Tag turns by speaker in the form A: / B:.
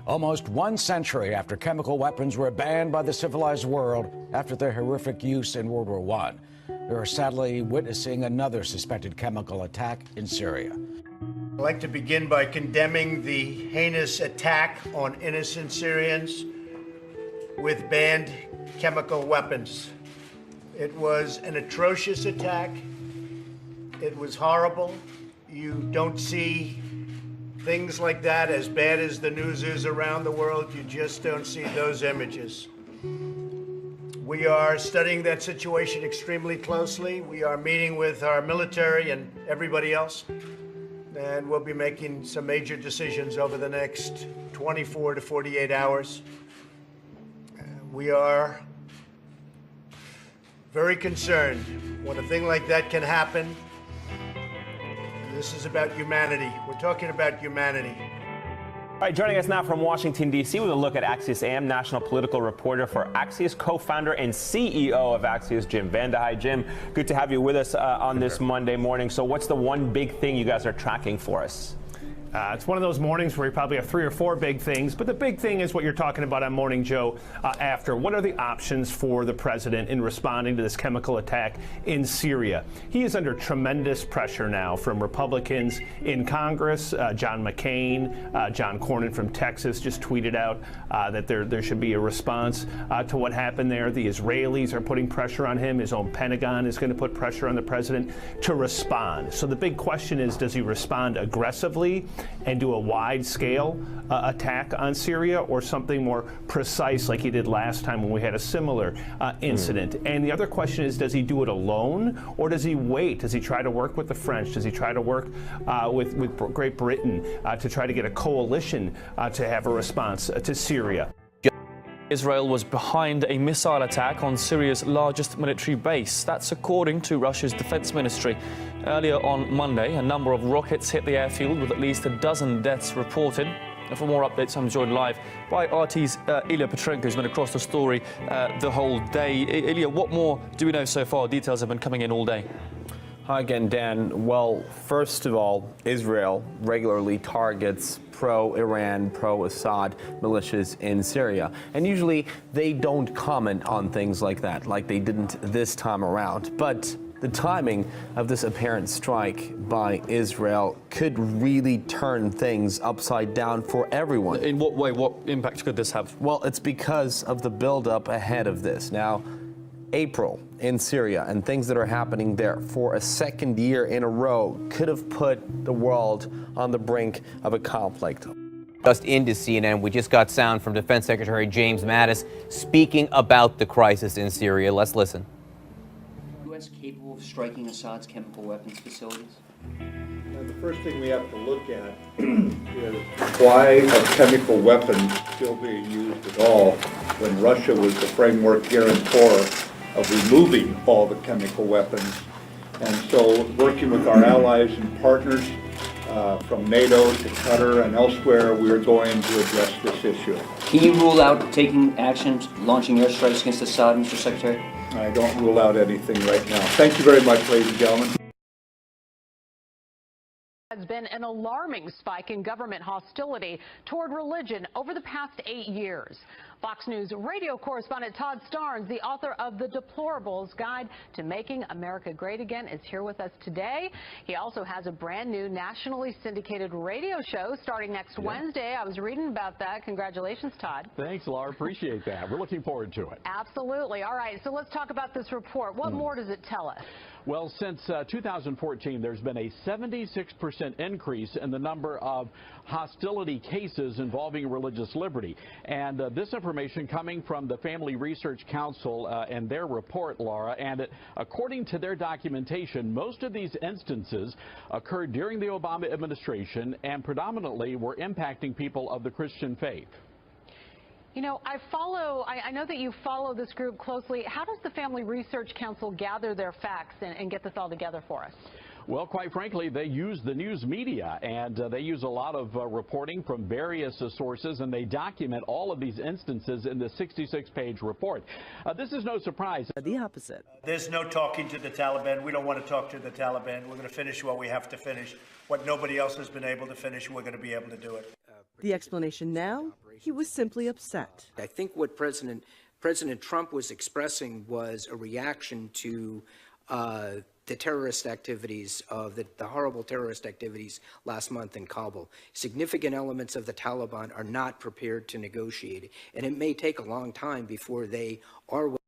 A: Almost 1 century after chemical weapons were banned by the civilized world after their horrific use in World War I, we are sadly witnessing another suspected chemical attack in Syria.
B: I'd like to begin by condemning the heinous attack on innocent Syrians with banned chemical weapons. It was an atrocious attack. It was horrible. You don't see things like that, as bad as the news is around the world. You just don't see those images. We are studying that situation extremely closely. We are meeting with our military and everybody else, and we'll be making some major decisions over the next 24 to 48 hours. We are very concerned when a thing like that can happen. This is about humanity. We're talking about humanity.
C: All right, joining us now from Washington, D.C. with a look at Axios AM, national political reporter for Axios, co-founder and CEO of Axios, Jim Vanda. Hi, Jim. Good to have you with us on this Monday morning. So what's the one big thing you guys are tracking for us?
D: It's one of those mornings where you probably have 3 or 4 big things, but the big thing is what you're talking about on Morning Joe after. What are the options for the president in responding to this chemical attack in Syria? He is under tremendous pressure now from Republicans in Congress. John McCain, John Cornyn from Texas just tweeted out that there should be a response to what happened there. The Israelis are putting pressure on him. His own Pentagon is going to put pressure on the president to respond. So the big question is, does he respond aggressively and do a wide-scale attack on Syria, or something more precise like he did last time when we had a similar incident? And the other question is, does he do it alone, or does he wait? Does he try to work with the French? Does he try to work with Great Britain to try to get a coalition to have a response to Syria?
E: Israel was behind a missile attack on Syria's largest military base. That's according to Russia's defense ministry. Earlier on Monday, a number of rockets hit the airfield with at least a dozen deaths reported. And for more updates, I'm joined live by RT's Ilya Petrenko, who's been across the story the whole day. Ilya, what more do we know so far? Details have been coming in all day.
F: Hi again, Dan. Well, first of all, Israel regularly targets pro-Iran, pro-Assad militias in Syria. And usually they don't comment on things like that, like they didn't this time around. But the timing of this apparent strike by Israel could really turn things upside down for everyone.
E: In what way? What impact could this have?
F: Well, it's because of the buildup ahead of this. Now, April in Syria and things that are happening there for a second year in a row could have put the world on the brink of a conflict.
G: Just into CNN, we just got sound from Defense Secretary James Mattis speaking about the crisis in Syria. Let's listen.
H: Is the U.S. capable of striking Assad's chemical weapons facilities?
I: Now, the first thing we have to look at is why are chemical weapons still being used at all when Russia was the framework guarantor of removing all the chemical weapons. And so working with our allies and partners from NATO to Qatar and elsewhere, we are going to address this issue.
H: Can you rule out taking actions, launching airstrikes against Assad, Mr. Secretary?
I: I don't rule out anything right now. Thank you very much, ladies and gentlemen.
J: Has been an alarming spike in government hostility toward religion over the past 8 years. Fox News radio correspondent Todd Starnes, the author of The Deplorables Guide to Making America Great Again, is here with us today. He also has a brand new nationally syndicated radio show starting next Wednesday. I was reading about that. Congratulations, Todd.
K: Thanks, Laura. Appreciate that. We're looking forward to it.
J: Absolutely. All right. So let's talk about this report. What more does it tell us?
K: Well, since 2014, there's been a 76% increase in the number of hostility cases involving religious liberty. And this information coming from the Family Research Council and their report, Laura, and according to their documentation, most of these instances occurred during the Obama administration and predominantly were impacting people of the Christian faith.
J: You know, I know that you follow this group closely. How does the Family Research Council gather their facts and get this all together for us?
K: Well, quite frankly, they use the news media, and they use a lot of reporting from various sources, and they document all of these instances in the 66-page report. This is no surprise.
L: The opposite.
B: There's no talking to the Taliban. We don't want to talk to the Taliban. We're going to finish what we have to finish. What nobody else has been able to finish, we're going to be able to do it.
L: The explanation now? he was simply upset.
M: I think what President Trump was expressing was a reaction to the terrorist activities of the horrible terrorist activities last month in Kabul. Significant elements of the Taliban are not prepared to negotiate, and it may take a long time before they are